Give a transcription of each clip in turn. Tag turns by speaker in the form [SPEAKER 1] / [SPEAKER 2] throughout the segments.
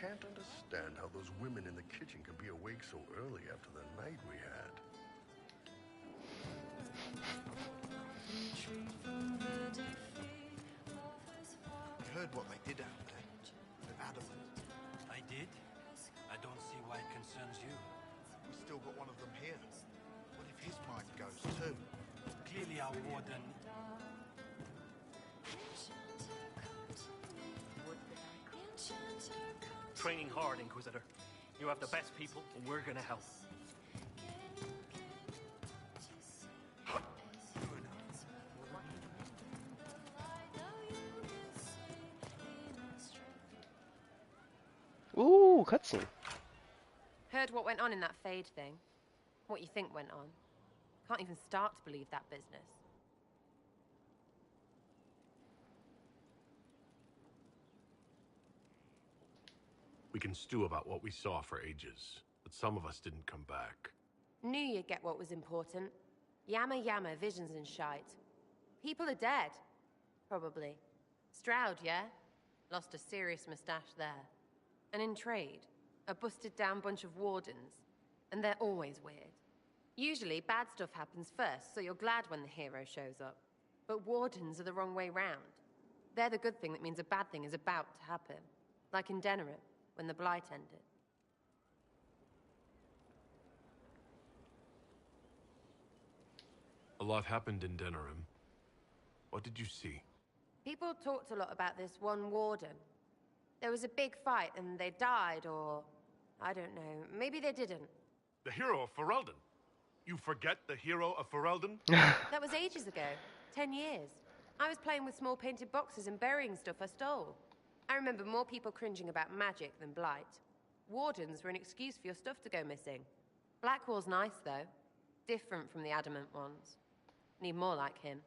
[SPEAKER 1] can't understand how those women in the kitchen could be awake so early after the night we had.
[SPEAKER 2] You heard what they did out there? They're adamant.
[SPEAKER 3] I did? I don't see why it concerns you.
[SPEAKER 2] We still got one of them here. What if his mind goes too?
[SPEAKER 3] Clearly our warden...
[SPEAKER 4] Training hard, Inquisitor. You have the best people, and we're gonna help.
[SPEAKER 5] Ooh, cutscene.
[SPEAKER 6] Heard what went on in that Fade thing? What you think went on? Can't even start to believe that business.
[SPEAKER 7] We can stew about what we saw for ages, but some of us didn't come back.
[SPEAKER 6] Knew you'd get what was important. Yammer yammer, visions and shite. People are dead. Probably. Stroud, yeah? Lost a serious moustache there. And in trade, a busted down bunch of wardens. And they're always weird. Usually, bad stuff happens first, so you're glad when the hero shows up. But wardens are the wrong way round. They're the good thing that means a bad thing is about to happen. Like in Denerim, when the Blight ended.
[SPEAKER 7] A lot happened in Denerim. What did you see?
[SPEAKER 6] People talked a lot about this one warden. There was a big fight and they died, or... I don't know. Maybe they didn't.
[SPEAKER 7] The hero of Ferelden. You forget the hero of Ferelden?
[SPEAKER 6] That was ages ago. 10 years. I was playing with small painted boxes and burying stuff I stole. I remember more people cringing about magic than Blight. Wardens were an excuse for your stuff to go missing. Blackwall's nice, though. Different from the adamant ones. Need more like him.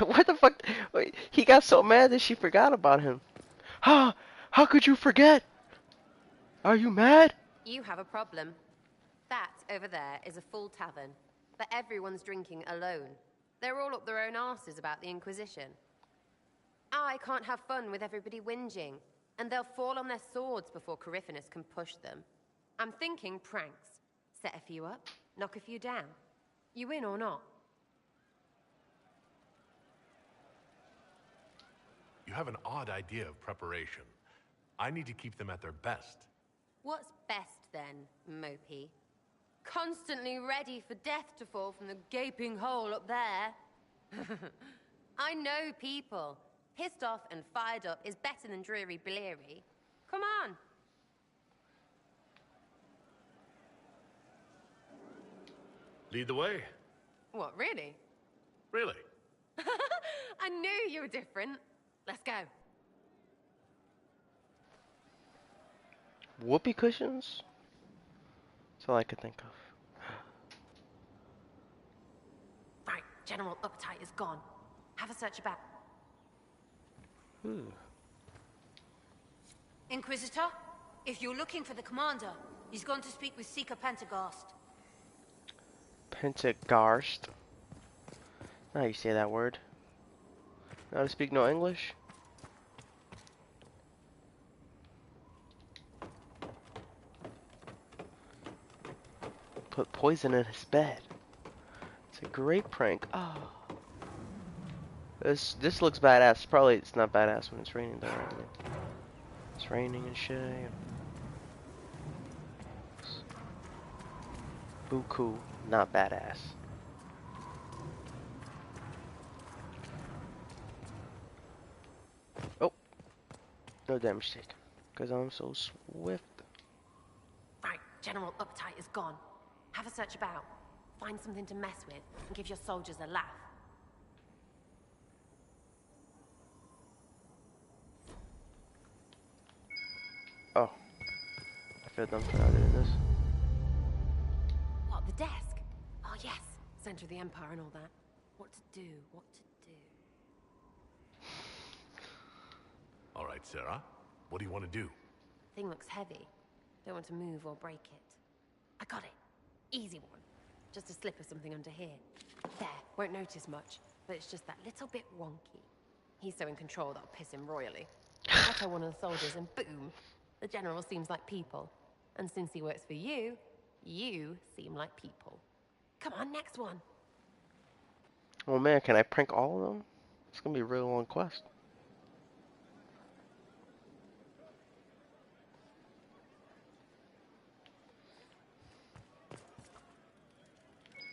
[SPEAKER 5] What the fuck? Wait, he got so mad that she forgot about him. How could you forget? Are you mad?
[SPEAKER 6] You have a problem. That, over there, is a full tavern. But everyone's drinking alone. They're all up their own arses about the Inquisition. I can't have fun with everybody whinging, and they'll fall on their swords before Coryphanus can push them. I'm thinking pranks. Set a few up, knock a few down. You in or not?
[SPEAKER 7] You have an odd idea of preparation. I need to keep them at their best.
[SPEAKER 6] What's best then, Mopey? Constantly ready for death to fall from the gaping hole up there. I know people. Pissed off and fired up is better than dreary bleary. Come on.
[SPEAKER 7] Lead the way.
[SPEAKER 6] What, really?
[SPEAKER 7] Really?
[SPEAKER 6] I knew you were different. Let's go.
[SPEAKER 5] Whoopee cushions? That's all I could think of.
[SPEAKER 6] Right, general appetite is gone. Have a search about.
[SPEAKER 5] Ooh.
[SPEAKER 8] Inquisitor, if you're looking for the commander, he's gone to speak with Seeker Pentagast.
[SPEAKER 5] Pentagast. Now you say that word. Now to speak no English. Put poison in his bed. It's a great prank. Oh. This looks badass. Probably it's not badass when it's raining though, right? I mean, it's raining and shit. Buku, not badass. Oh, no damage taken, because I'm so swift.
[SPEAKER 6] Right, general appetite is gone. Have a search about. Find something to mess with and give your soldiers a laugh.
[SPEAKER 5] Oh, I feel dumb for not doing this.
[SPEAKER 6] What, the desk? Oh yes, center of the empire and all that. What to do, what to do.
[SPEAKER 7] All right, Sarah. What do you want to do?
[SPEAKER 6] Thing looks heavy. Don't want to move or break it. I got it. Easy one. Just a slip of something under here. There, won't notice much, but it's just that little bit wonky. He's so in control that'll piss him royally. I tell one of the soldiers, and boom, the general seems like people. And since he works for you, you seem like people. Come on, next one.
[SPEAKER 5] Oh man, can I prank all of them? It's gonna be a really long quest.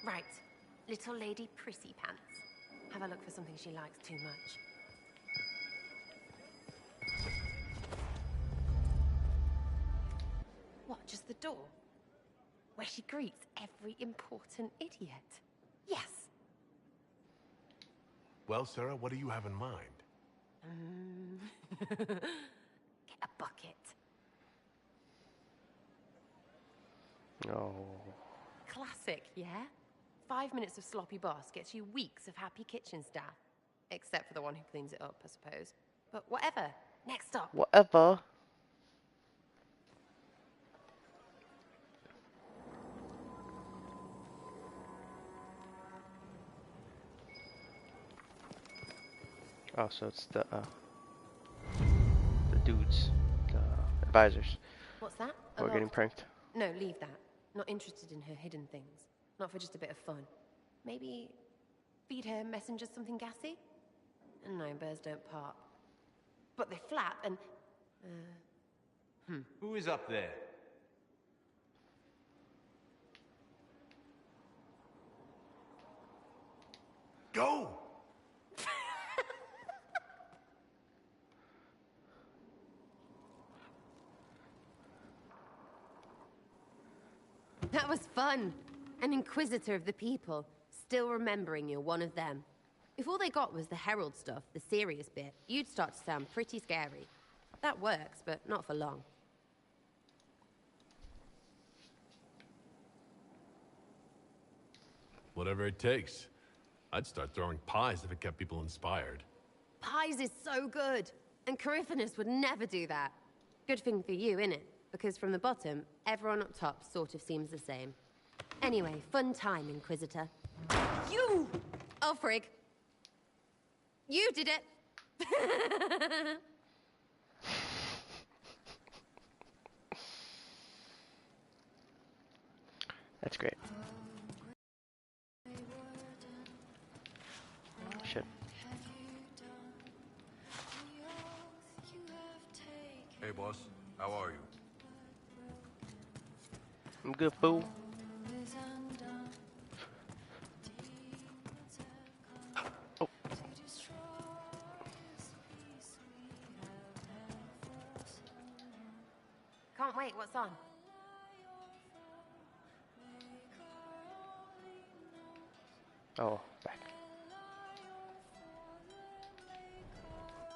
[SPEAKER 6] Right, little lady Prissy Pants. Have a look for something she likes too much. What, just the door? Where she greets every important idiot. Yes.
[SPEAKER 7] Well, Sarah, what do you have in mind?
[SPEAKER 6] Get a bucket.
[SPEAKER 5] Oh.
[SPEAKER 6] Classic, yeah? 5 minutes of sloppy boss gets you weeks of happy kitchen staff. Except for the one who cleans it up, I suppose. But whatever. Next up.
[SPEAKER 5] Whatever. Oh, so it's the dudes, the advisors.
[SPEAKER 6] What's that?
[SPEAKER 5] We're getting pranked.
[SPEAKER 6] No, leave that. Not interested in her hidden things. Not for just a bit of fun. Maybe feed her messengers something gassy? No, bears don't pop. But they flap and...
[SPEAKER 9] Who is up there?
[SPEAKER 7] Go!
[SPEAKER 6] That was fun. An inquisitor of the people, still remembering you're one of them. If all they got was the herald stuff, the serious bit, you'd start to sound pretty scary. That works, but not for long.
[SPEAKER 7] Whatever it takes. I'd start throwing pies if it kept people inspired.
[SPEAKER 6] Pies is so good, and Coryphanus would never do that. Good thing for you, innit? Because from the bottom, everyone up top sort of seems the same. Anyway, fun time, Inquisitor. You! Oh, frig. You did it!
[SPEAKER 5] That's great. Shit.
[SPEAKER 1] Hey, boss. How are you?
[SPEAKER 5] I'm good, fool. Oh.
[SPEAKER 6] Can't wait, what's on?
[SPEAKER 5] Oh, back.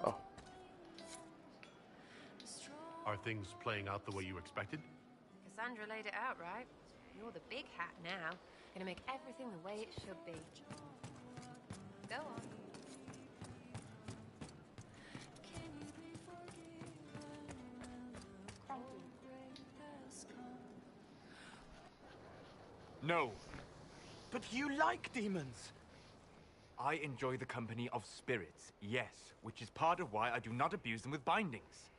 [SPEAKER 5] Oh.
[SPEAKER 7] Are things playing out the way you expected?
[SPEAKER 6] Cassandra laid it out, right? You're the big hat now. Gonna make everything the way it should be. Go on. Thank you.
[SPEAKER 4] No. But you like demons. I enjoy the company of spirits, yes, which is part of why I do not abuse them with bindings.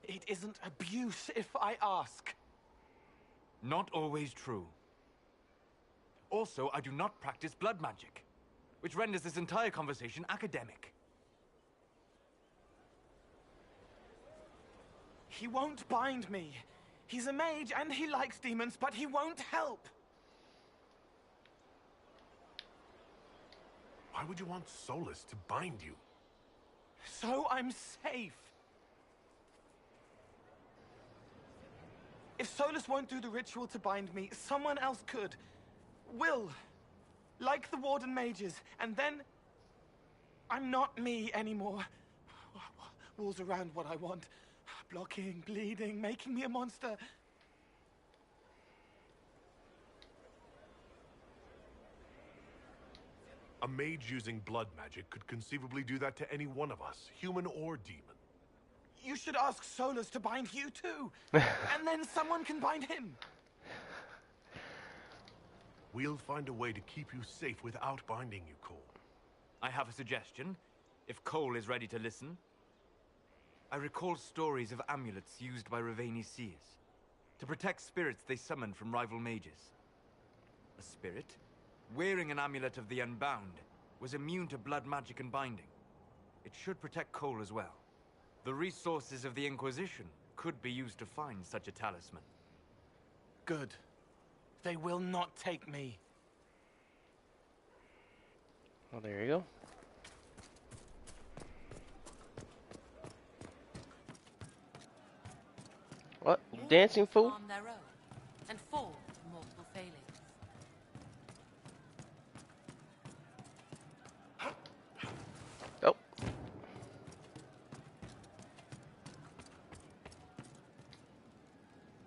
[SPEAKER 10] It isn't abuse, if I ask.
[SPEAKER 4] Not always true. Also, I do not practice blood magic, which renders this entire conversation academic.
[SPEAKER 10] He won't bind me. He's a mage and he likes demons, but he won't help.
[SPEAKER 7] Why would you want Solus to bind you?
[SPEAKER 10] So I'm safe. If Solus won't do the ritual to bind me, someone else could. Will. Like the Warden mages. And then... I'm not me anymore. Walls around what I want. Blocking, bleeding, making me a monster.
[SPEAKER 7] A mage using blood magic could conceivably do that to any one of us, human or demon.
[SPEAKER 10] You should ask Solus to bind you too. And then someone can bind him.
[SPEAKER 7] We'll find a way to keep you safe without binding you, Cole.
[SPEAKER 4] I have a suggestion, if Cole is ready to listen. I recall stories of amulets used by Raveni seers to protect spirits they summoned from rival mages. A spirit, wearing an amulet of the Unbound, was immune to blood magic and binding. It should protect Cole as well. The resources of the Inquisition could be used to find such a talisman.
[SPEAKER 10] Good. They will not take me.
[SPEAKER 5] Well, there you go. What? You dancing fool?
[SPEAKER 6] On their own and fall to multiple failings.
[SPEAKER 5] Oh.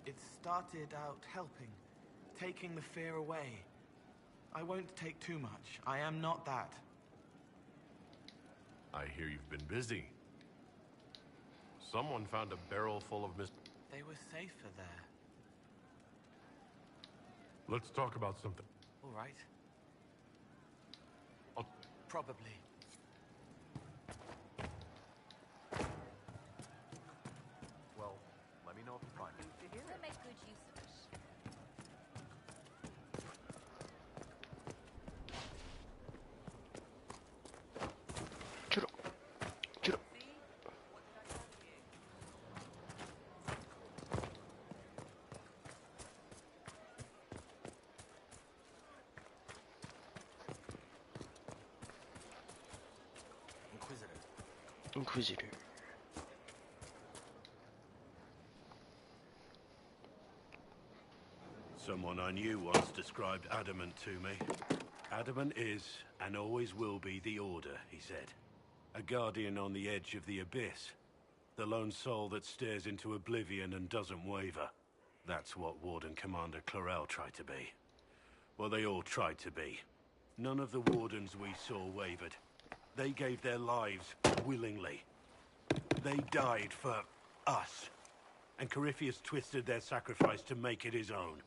[SPEAKER 10] It started out helping, taking the fear away. I won't take too much. I am not that.
[SPEAKER 7] I hear you've been busy. Someone found a barrel full of
[SPEAKER 10] They were safer there.
[SPEAKER 7] Let's talk about something.
[SPEAKER 10] All right.
[SPEAKER 7] Oh,
[SPEAKER 10] Probably.
[SPEAKER 7] well, let me know if you find it.
[SPEAKER 8] We'll make good use of it.
[SPEAKER 5] Churo. Churo. Inquisitor.
[SPEAKER 9] Someone I knew once described Adamant to me. Adamant is, and always will be, the Order, he said. A guardian on the edge of the abyss. The lone soul that stares into oblivion and doesn't waver. That's what Warden Commander Clarel tried to be. Well, they all tried to be. None of the Wardens we saw wavered. They gave their lives willingly. They died for us. And Corypheus twisted their sacrifice to make it his own.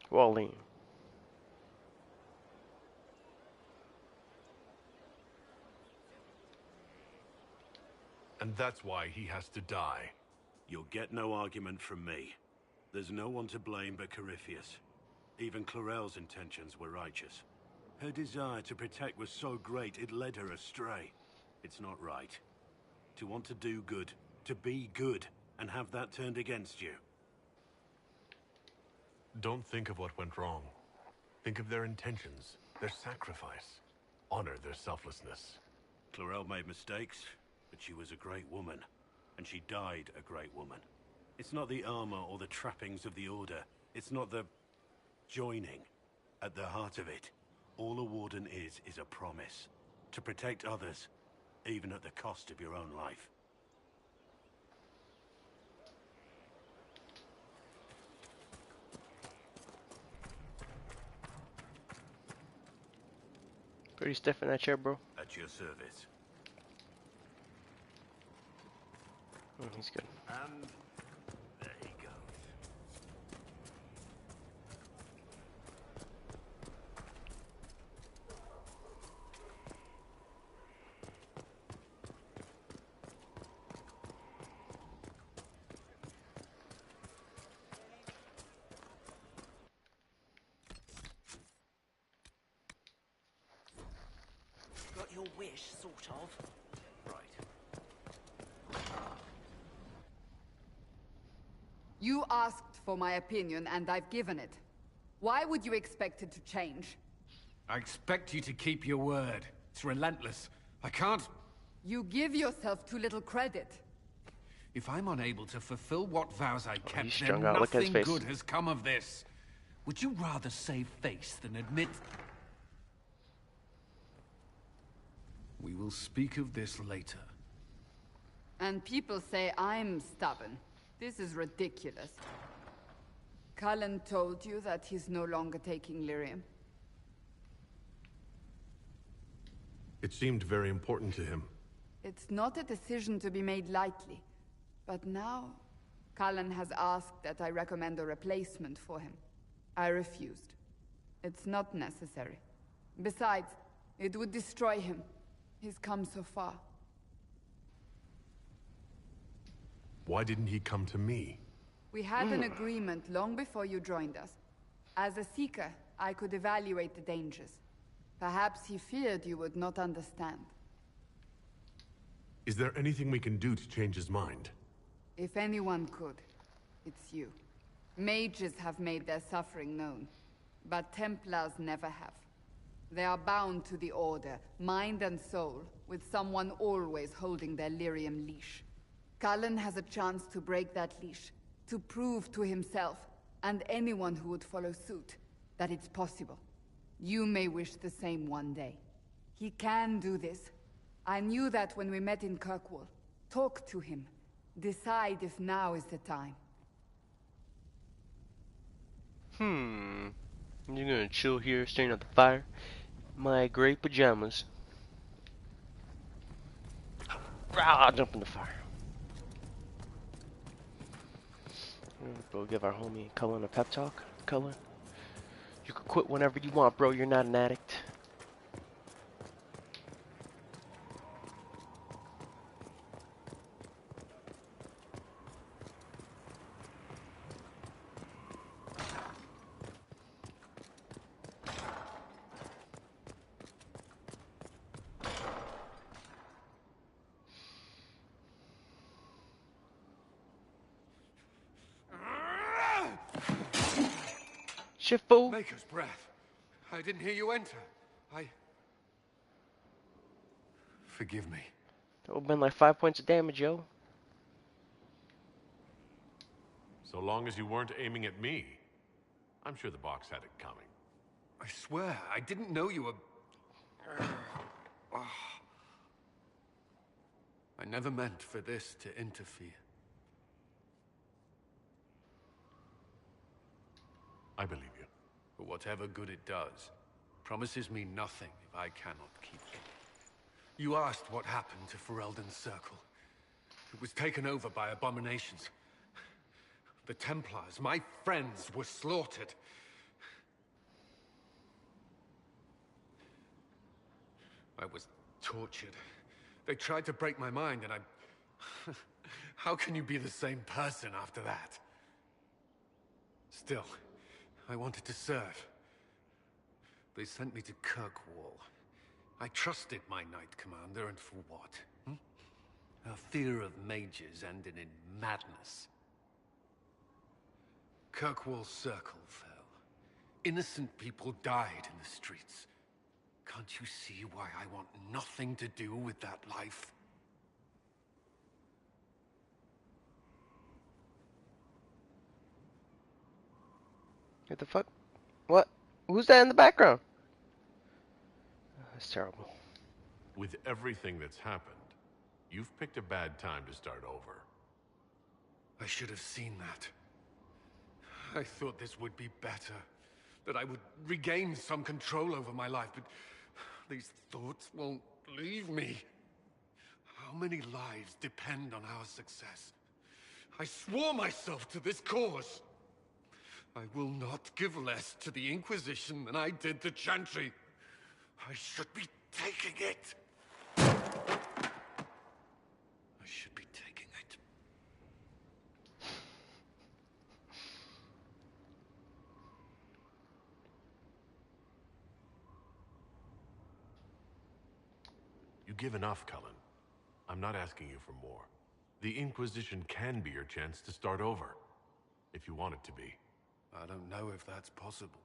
[SPEAKER 5] Walling.
[SPEAKER 7] And that's why he has to die.
[SPEAKER 9] You'll get no argument from me. There's no one to blame but Corypheus. Even Clarel's intentions were righteous. Her desire to protect was so great it led her astray. It's not right. To want to do good, to be good, and have that turned against you.
[SPEAKER 7] Don't think of what went wrong. Think of their intentions, their sacrifice. Honor their selflessness.
[SPEAKER 9] Clarel made mistakes, but she was a great woman. And she died a great woman. It's not the armor or the trappings of the Order. It's not the joining. At the heart of it, all a Warden is a promise. To protect others, even at the cost of your own life.
[SPEAKER 5] Pretty stiff in that chair, bro.
[SPEAKER 9] At your service.
[SPEAKER 5] He's good.
[SPEAKER 9] And there he goes.
[SPEAKER 11] Got your wish, sort of.
[SPEAKER 12] You asked for my opinion, and I've given it. Why would you expect it to change?
[SPEAKER 13] I expect you to keep your word. It's relentless. I can't...
[SPEAKER 12] You give yourself too little credit.
[SPEAKER 13] If I'm unable to fulfill what vows I kept,
[SPEAKER 5] he's
[SPEAKER 13] then
[SPEAKER 5] strung out. Look at his
[SPEAKER 13] nothing
[SPEAKER 5] face.
[SPEAKER 13] good has come of this. Would you rather save face than admit... We will speak of this later.
[SPEAKER 12] And people say I'm stubborn. This is ridiculous. Cullen told you that he's no longer taking lyrium.
[SPEAKER 7] It seemed very important to him.
[SPEAKER 12] It's not a decision to be made lightly. But now, Cullen has asked that I recommend a replacement for him. I refused. It's not necessary. Besides, it would destroy him. He's come so far.
[SPEAKER 7] Why didn't he come to me?
[SPEAKER 12] We had an agreement long before you joined us. As a seeker, I could evaluate the dangers. Perhaps he feared you would not understand.
[SPEAKER 7] Is there anything we can do to change his mind?
[SPEAKER 12] If anyone could, it's you. Mages have made their suffering known, but Templars never have. They are bound to the Order, mind and soul, with someone always holding their lyrium leash. Cullen has a chance to break that leash, to prove to himself, and anyone who would follow suit, that it's possible. You may wish the same one day. He can do this. I knew that when we met in Kirkwall. Talk to him. Decide if now is the time.
[SPEAKER 5] You're gonna chill here, staring at the fire? My gray pajamas. I'll jump in the fire. Bro, give our homie Cullen a pep talk. Cullen, you can quit whenever you want, bro. You're not an addict. Shit, fool.
[SPEAKER 3] Maker's breath. I didn't hear you enter. Forgive me.
[SPEAKER 5] That would've been like 5 points of damage, yo.
[SPEAKER 7] So long as you weren't aiming at me, I'm sure the box had it coming.
[SPEAKER 3] I swear, I didn't know you were... I never meant for this to interfere.
[SPEAKER 7] I believe you.
[SPEAKER 3] But whatever good it does, promises me nothing if I cannot keep it. You asked what happened to Ferelden's Circle. It was taken over by abominations. The Templars, my friends, were slaughtered. I was tortured. They tried to break my mind, and I... How can you be the same person after that? Still, I wanted to serve. They sent me to Kirkwall. I trusted my Knight Commander, and for what? Our fear of mages ended in madness. Kirkwall's Circle fell. Innocent people died in the streets. Can't you see why I want nothing to do with that life?
[SPEAKER 5] What the fuck? What? Who's that in the background? That's terrible.
[SPEAKER 7] With everything that's happened, you've picked a bad time to start over.
[SPEAKER 3] I should have seen that. I thought this would be better. That I would regain some control over my life, but these thoughts won't leave me. How many lives depend on our success? I swore myself to this cause. I will not give less to the Inquisition than I did to Chantry. I should be taking it. I should be taking it.
[SPEAKER 7] You give enough, Cullen. I'm not asking you for more. The Inquisition can be your chance to start over, if you want it to be.
[SPEAKER 3] I don't know if that's possible.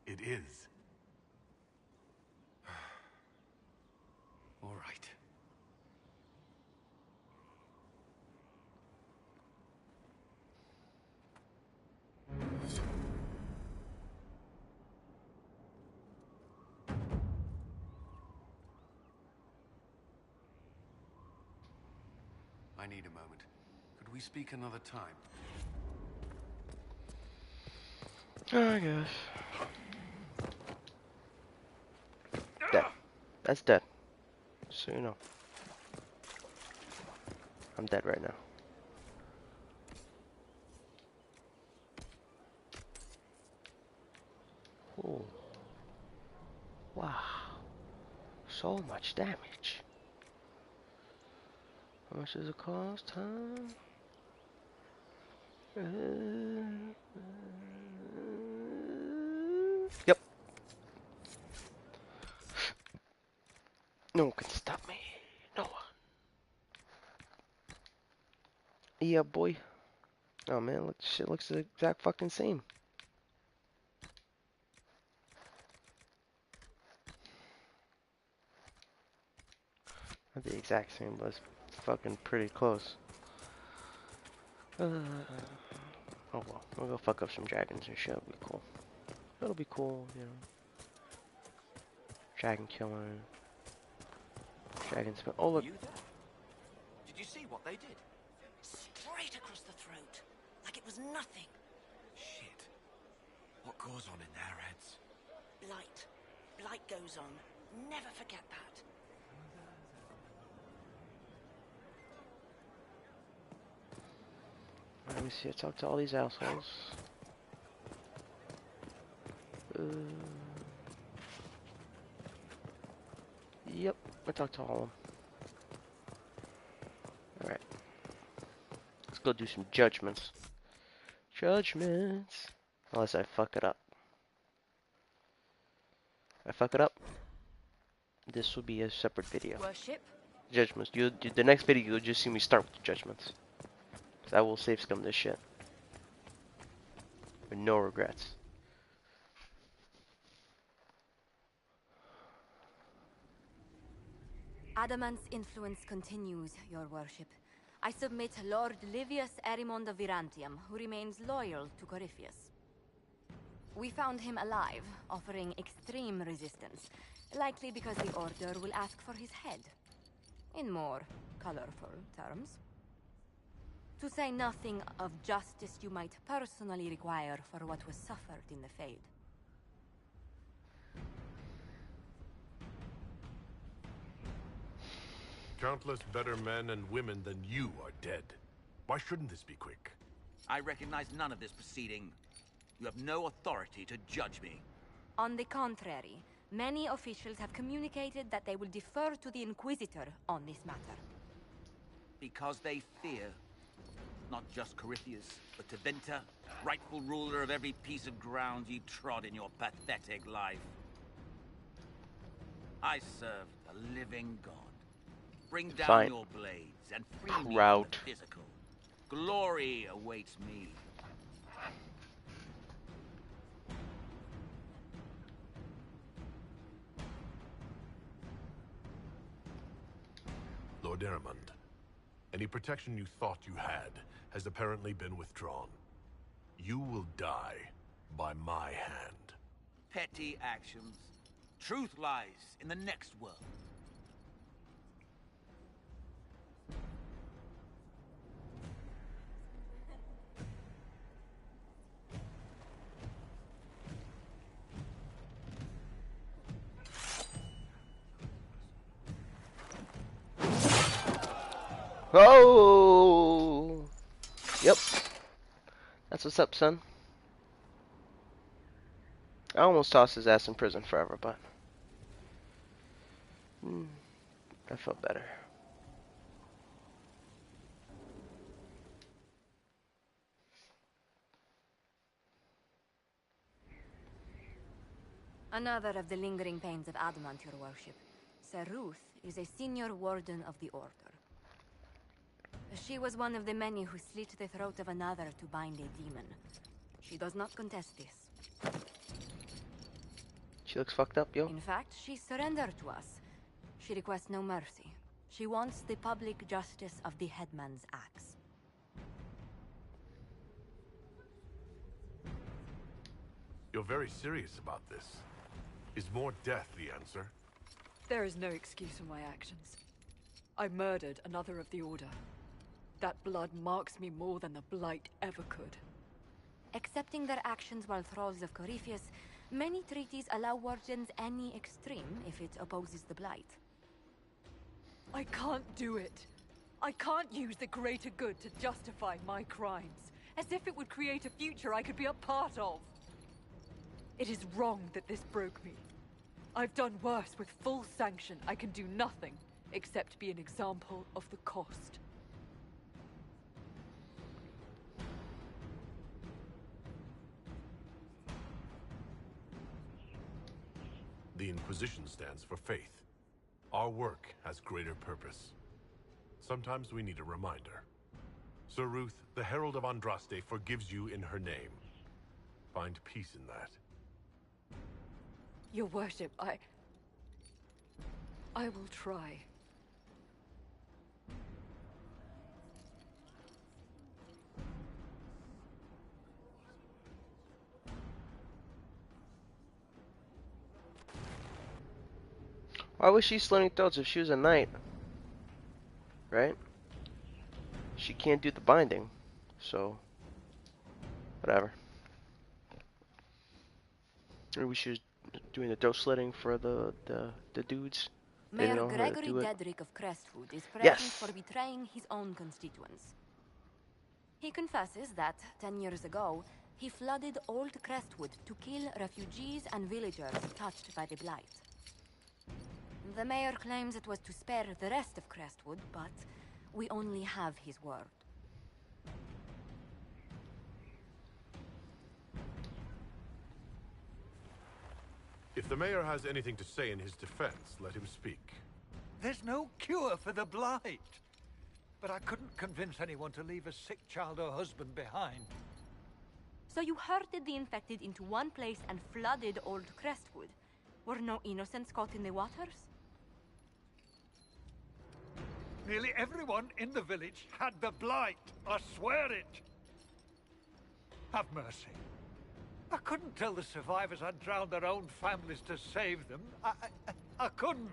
[SPEAKER 7] It is.
[SPEAKER 3] All right. I need a moment. Could we speak another time?
[SPEAKER 5] I guess. Dead. That's dead. So you know. I'm dead right now. Oh. Wow. So much damage. How much does it cost, huh? Yep. No one can stop me. No one. Yeah, boy. Oh man, look, shit looks the exact fucking same. Not the exact same, but it's fucking pretty close. Oh well, we'll go fuck up some dragons and shit. It'll be cool. It'll be cool, you know. Dragon killing. Dragon spell. Oh look.
[SPEAKER 11] You there? Did you see what they did? Straight across the throat, like it was nothing.
[SPEAKER 14] Shit. What goes on in their heads?
[SPEAKER 11] Blight. Blight goes on. Never forget that.
[SPEAKER 5] Let me see. I talk to all these assholes. Yep, I talked to all of them. Alright. Let's go do some judgments. Judgments. Unless I fuck it up. If I fuck it up, this will be a separate video.
[SPEAKER 8] Worship?
[SPEAKER 5] Judgments. The next video, you'll just see me start with the judgments. Because I will save scum this shit. With no regrets.
[SPEAKER 15] Adamant's influence continues, your worship. I submit Lord Livius Erimond of Virantium, who remains loyal to Corypheus. We found him alive, offering extreme resistance, likely because the Order will ask for his head. In more colorful terms. To say nothing of justice you might personally require for what was suffered in the Fade.
[SPEAKER 7] Countless better men and women than you are dead. Why shouldn't this be quick?
[SPEAKER 14] I recognize none of this proceeding. You have no authority to judge me.
[SPEAKER 15] On the contrary, many officials have communicated that they will defer to the Inquisitor on this matter.
[SPEAKER 14] Because they fear. Not just Corypheus, but Tevinter, rightful ruler of every piece of ground you trod in your pathetic life. I serve the living God. Bring down
[SPEAKER 5] Fine.
[SPEAKER 14] your blades and free me from
[SPEAKER 5] Proud.
[SPEAKER 14] the physical. Glory awaits me.
[SPEAKER 7] Lord Erimond, any protection you thought you had has apparently been withdrawn. You will die by my hand.
[SPEAKER 14] Petty actions. Truth lies in the next world.
[SPEAKER 5] Oh! Yep. That's what's up, son. I almost tossed his ass in prison forever, but I felt better.
[SPEAKER 15] Another of the lingering pains of Adamant, your worship. Sir Ruth is a senior warden of the Order. She was one of the many who slit the throat of another to bind a demon. She does not contest this.
[SPEAKER 5] She looks fucked up, yo.
[SPEAKER 15] In fact, she surrendered to us. She requests no mercy. She wants the public justice of the headman's axe.
[SPEAKER 7] You're very serious about this. Is more death the answer?
[SPEAKER 16] There is no excuse for my actions. I murdered another of the Order. That blood marks me more than the Blight ever could.
[SPEAKER 15] Accepting their actions while thralls of Corypheus, many treaties allow wardens any extreme if it opposes the Blight.
[SPEAKER 16] I can't do it. I can't use the greater good to justify my crimes, as if it would create a future I could be a part of. It is wrong that this broke me. I've done worse with full sanction. I can do nothing. except be an example of the cost.
[SPEAKER 7] The Inquisition stands for faith. Our work has greater purpose. Sometimes we need a reminder. Sir Ruth, the Herald of Andraste forgives you in her name. Find peace in that.
[SPEAKER 16] Your worship, I will try.
[SPEAKER 5] Why was she slitting throats if she was a knight? Right? She can't do the binding, so whatever. Maybe she was doing the throat slitting for the dudes. They didn't
[SPEAKER 15] Mayor
[SPEAKER 5] know how to
[SPEAKER 15] Gregory
[SPEAKER 5] do it.
[SPEAKER 15] Dedrick of Crestwood is present
[SPEAKER 5] Yes.
[SPEAKER 15] for betraying his own constituents. He confesses that 10 years ago, he flooded Old Crestwood to kill refugees and villagers touched by the Blight. The mayor claims it was to spare the rest of Crestwood, but we only have his word.
[SPEAKER 7] If the mayor has anything to say in his defense, let him speak.
[SPEAKER 17] There's no cure for the Blight. But I couldn't convince anyone to leave a sick child or husband behind.
[SPEAKER 15] So you herded the infected into one place and flooded Old Crestwood. Were no innocents caught in the waters?
[SPEAKER 17] Nearly everyone in the village had the Blight. I swear it. Have mercy. I couldn't tell the survivors I'd drowned their own families to save them. I couldn't.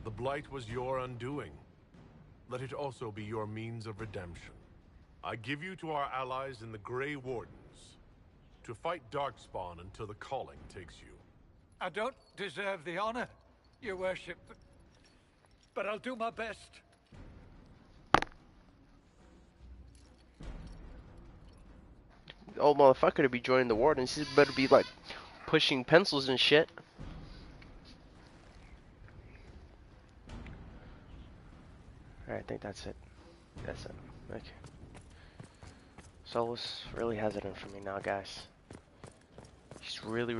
[SPEAKER 7] The Blight was your undoing. Let it also be your means of redemption. I give you to our allies in the Grey Wardens, to fight Darkspawn until the calling takes you.
[SPEAKER 17] I don't deserve the honor, your worship, but I'll do my best.
[SPEAKER 5] Old motherfucker to be joining the Wardens. He better be like pushing pencils and shit. Alright, I think that's it. That's it. Okay. Solus really has it in for me now, guys. He's really